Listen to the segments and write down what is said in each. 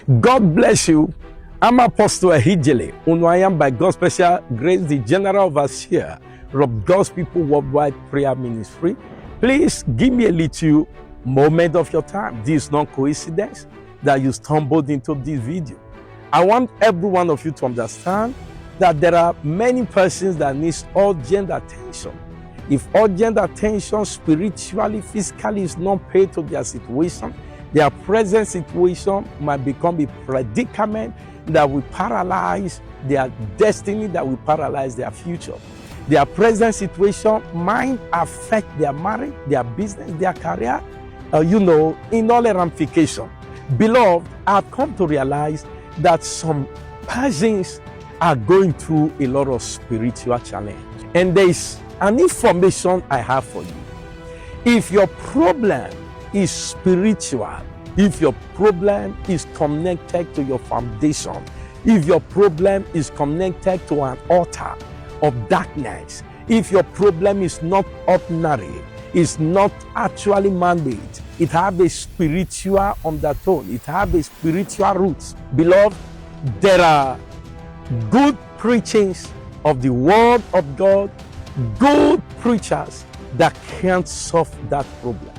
God bless you. I'm Apostle Ahijele, I am by God's special grace, the General Overseer of God's People Worldwide Prayer Ministry. Please give me a little moment of your time. This is not coincidence that you stumbled into this video. I want every one of you to understand that there are many persons that need urgent attention. If urgent attention spiritually, physically is not paid to their situation, their present situation might become a predicament that will paralyze their destiny, that will paralyze their future. Their present situation might affect their marriage, their business, their career, in all ramifications. Beloved, I've come to realize that some persons are going through a lot of spiritual challenge. And there is an information I have for you. If your problem is spiritual, if your problem is connected to your foundation, if your problem is connected to an altar of darkness, if your problem is not ordinary, it's not actually man-made, it has a spiritual undertone, it has a spiritual roots. Beloved, there are good preachings of the word of God, good preachers that can't solve that problem.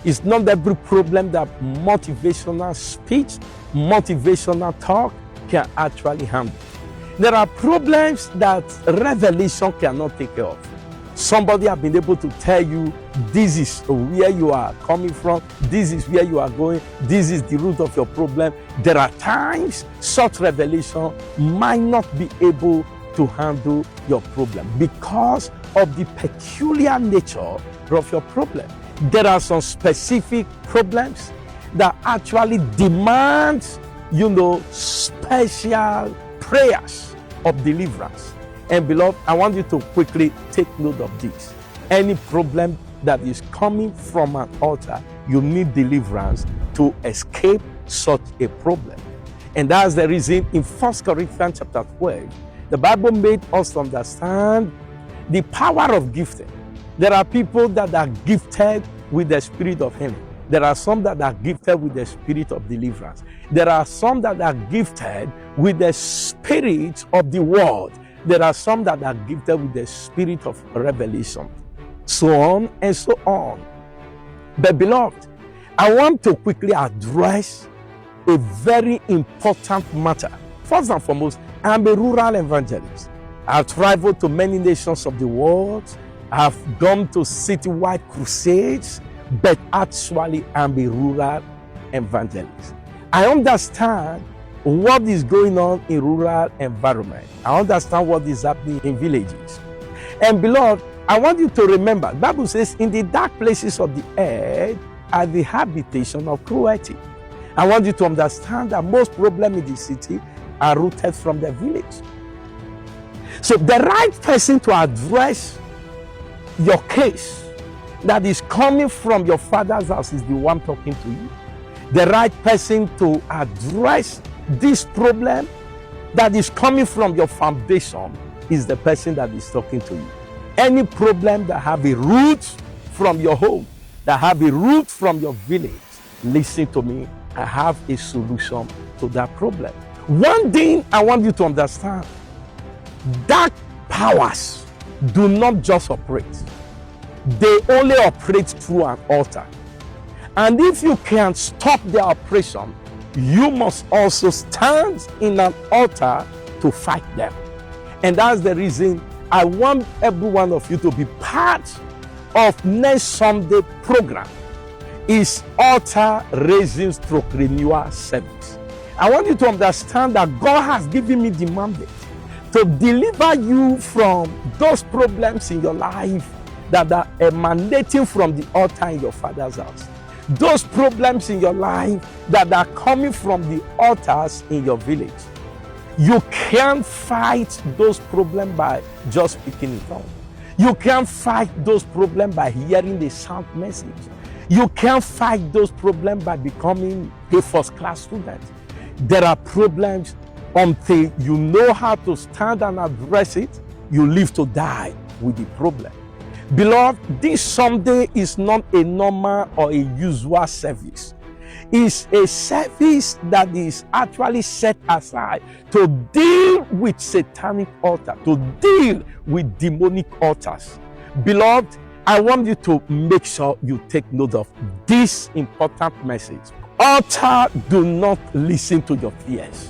It's not every problem that motivational speech, motivational talk can actually handle. There are problems that revelation cannot take care of. Somebody has been able to tell you, this is where you are coming from, this is where you are going, this is the root of your problem. There are times such revelation might not be able to handle your problem because of the peculiar nature of your problem. There are some specific problems that actually demand, special prayers of deliverance. And beloved, I want you to quickly take note of this. Any problem that is coming from an altar, you need deliverance to escape such a problem. And that's the reason in 1 Corinthians chapter 12, the Bible made us understand the power of gifting. There are people that are gifted with the spirit of healing. There are some that are gifted with the spirit of deliverance. There are some that are gifted with the spirit of the word. There are some that are gifted with the spirit of revelation. So on and so on. But beloved, I want to quickly address a very important matter. First and foremost, I'm a rural evangelist. I've traveled to many nations of the world. I've gone to citywide crusades, but actually I'm a rural evangelist. I understand what is going on in rural environment. I understand what is happening in villages. And beloved, I want you to remember, the Bible says, in the dark places of the earth are the habitation of cruelty. I want you to understand that most problems in the city are rooted from the village. So the right person to address your case that is coming from your father's house is the one talking to you. The right person to address this problem that is coming from your foundation is the person that is talking to you. Any problem that have a root from your home, that have a root from your village, listen to me, I have a solution to that problem. One thing I want you to understand, dark powers do not just operate. They only operate through an altar. And if you can stop their operation, you must also stand in an altar to fight them. And that's the reason I want every one of you to be part of next Sunday program. Is altar raising stroke renewal service. I want you to understand that God has given me the mandate to deliver you from those problems in your life that are emanating from the altar in your father's house. Those problems in your life that are coming from the altars in your village. You can't fight those problems by just speaking in tongues. You can't fight those problems by hearing the sound message. You can't fight those problems by becoming a first-class student. There are problems until you know how to stand and address it, you live to die with the problem. Beloved, this Sunday is not a normal or a usual service. is a service that is actually set aside to deal with satanic altar, to deal with demonic altars. Beloved, I want you to make sure you take note of this important message. Altar do not listen to your fears.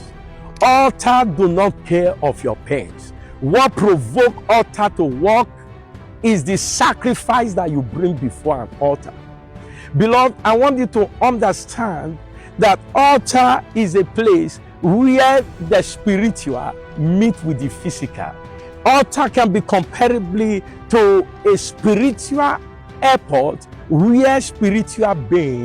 Altar do not care of your pains. What provoke altar to work is the sacrifice that you bring before an altar. Beloved, I want you to understand that altar is a place where the spiritual meet with the physical. Altar can be comparably to a spiritual airport where spiritual beings